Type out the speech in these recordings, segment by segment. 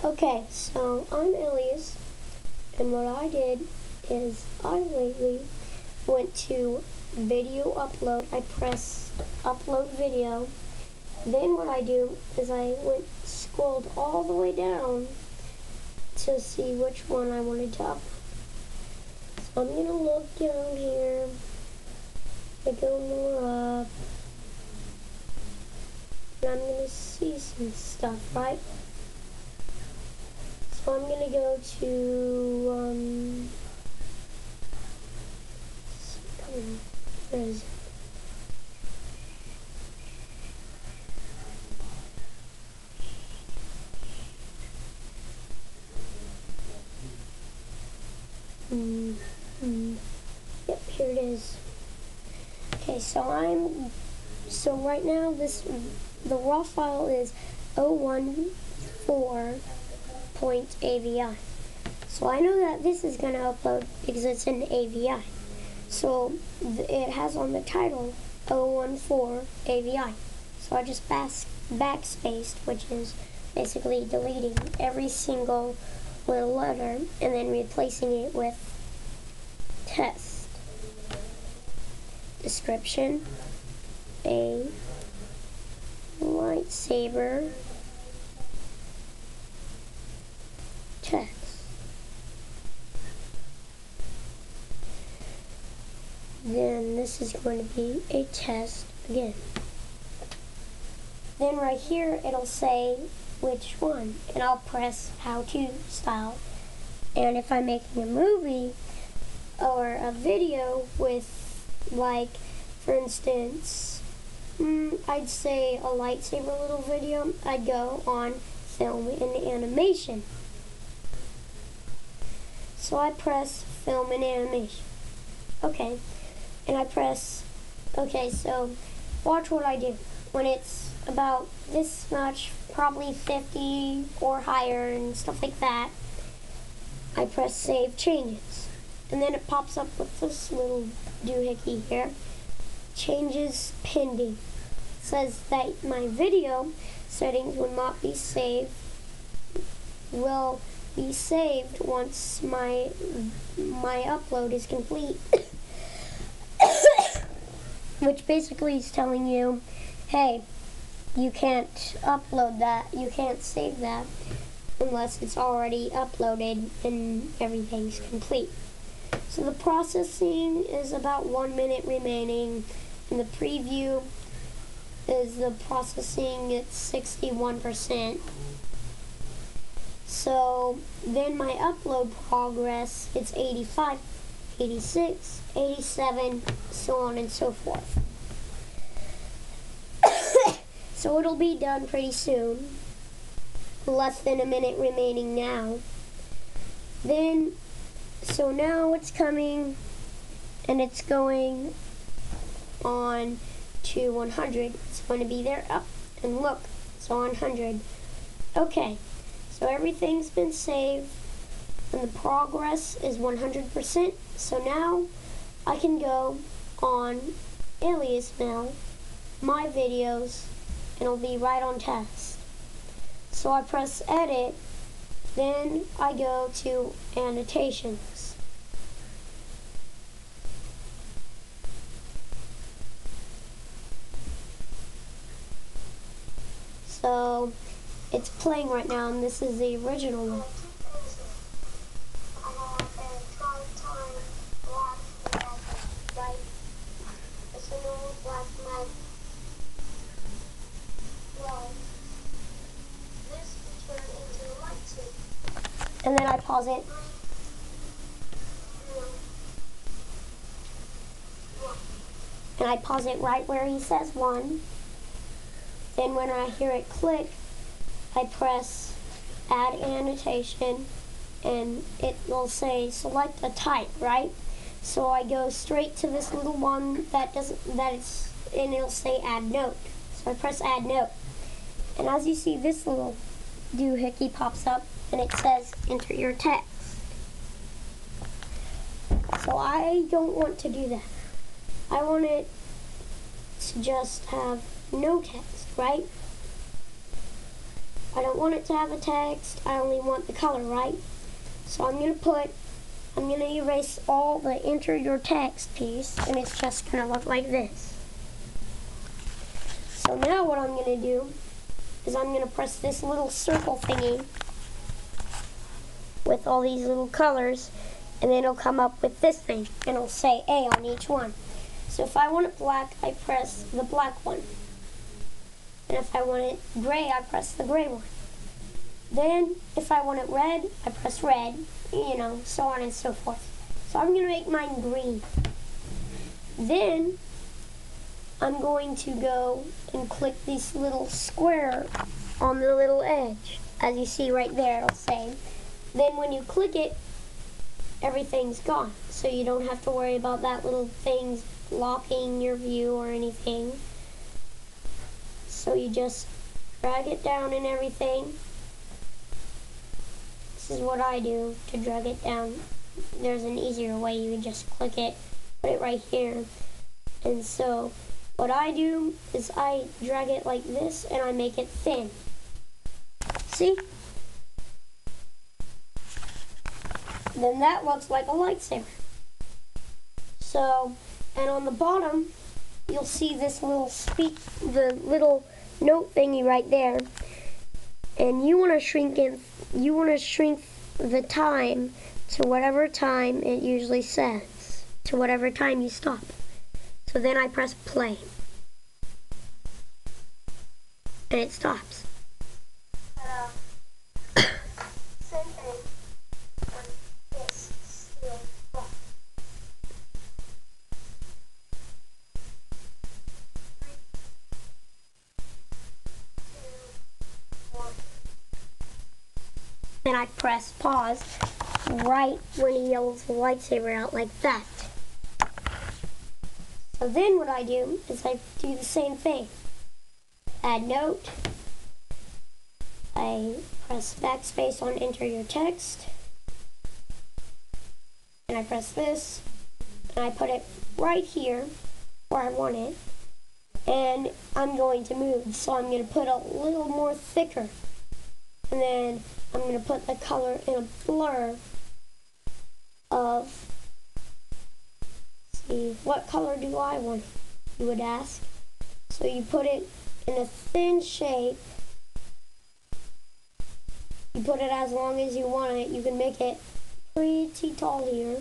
Okay, so I'm Elias, and what I did is I lately went to video upload. I press upload video. Then what I do is I scrolled all the way down to see which one I wanted to upload. So I'm gonna look down here. I go more up, and I'm gonna see some stuff, right? So I'm gonna go to where is it? Yep, here it is. Okay, so right now the raw file is 014.avi. So I know that this is going to upload because it's an AVI. So it has on the title 014 AVI. So I just backspaced, which is basically deleting every single little letter and then replacing it with test. Description: a lightsaber test. Then this is going to be a test again. Then right here it'll say which one, and I'll press how to style. And if I'm making a movie or a video with, like, for instance, I'd say a lightsaber little video, I'd go on film and animation. So I press film and animation. Okay, and I press, okay, so watch what I do. When it's about this much, probably 50 or higher and stuff like that, I press save changes. And then it pops up with this little doohickey here. Changes pending. It says that my video settings will be saved once my upload is complete. Which basically is telling you, hey, you can't upload that, you can't save that unless it's already uploaded and everything's complete. So the processing is about 1 minute remaining, and the preview is the processing at 61%. So then my upload progress, it's 85, 86, 87, so on and so forth. So it'll be done pretty soon. Less than a minute remaining now. So now it's coming, and it's going on to 100. It's going to be there, up, and look, it's on 100. Okay, so everything's been saved, and the progress is 100%. So now I can go on Alias Mail, my videos, and it'll be right on test. So I press edit, then I go to annotations. So it's playing right now, and this is the original one. And then I pause it. And I pause it right where he says 1. Then when I hear it click, I press add annotation, and it will say select a type, right? So I go straight to this little one and it'll say add note. So I press add note. And as you see, this little doohickey pops up, and it says enter your text. So I don't want to do that. I want it to just have no text, right? I don't want it to have a text. I only want the color, right? So I'm going to erase all the enter your text piece, and it's just going to look like this. So now what I'm going to do is I'm going to press this little circle thingy with all these little colors, and then it'll come up with this thing, and it'll say A on each one. So if I want it black, I press the black one. And if I want it gray, I press the gray one. Then, if I want it red, I press red, so on and so forth. So I'm going to make mine green. Then, I'm going to go and click this little square on the little edge. As you see right there, it'll say. Then when you click it, everything's gone. So you don't have to worry about that little thing blocking your view or anything. So you just drag it down and everything. This is what I do to drag it down. There's an easier way. You can just click it, put it right here. And so what I do is I drag it like this and I make it thin. See? Then that looks like a lightsaber. So, and on the bottom, you'll see this little the little note thingy right there. And you want to shrink the time to whatever time it usually says, to whatever time you stop. So then I press play. And it stops. Same thing on this steel block. Then I press pause right when he yells the lightsaber out like that. So then what I do is I do the same thing. Add note. I press backspace on enter your text. And I press this. And I put it right here where I want it. And I'm going to move. So I'm going to put a little more thicker. And then I'm going to put the color in a blur of, see, what color do I want, you would ask. So you put it in a thin shape. You put it as long as you want it. You can make it pretty tall here.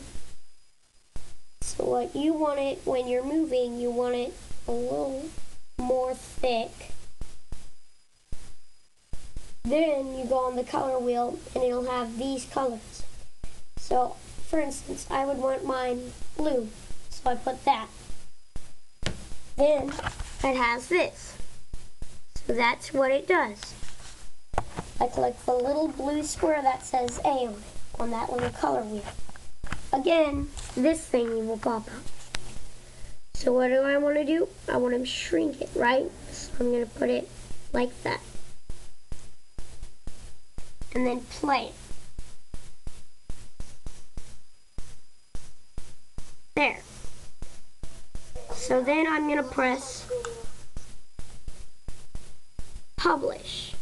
So what you want it when you're moving, you want it a little more thick. Then you go on the color wheel and it'll have these colors. So, for instance, I would want mine blue. So I put that. Then it has this. So that's what it does. I click the little blue square that says A on it, on that little color wheel. Again, this thingy will pop up. So what do I want to do? I want to shrink it, right? So I'm going to put it like that. And then play it. There. So then I'm going to press publish.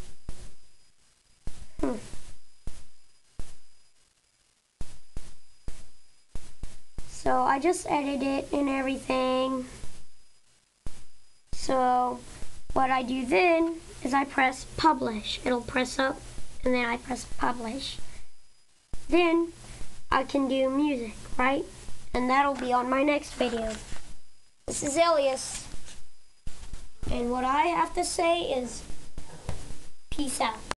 So I just edited it and everything. So what I do then is I press publish. It'll press up and then I press publish. Then I can do music, right? And that'll be on my next video. This is Elias. And what I have to say is peace out.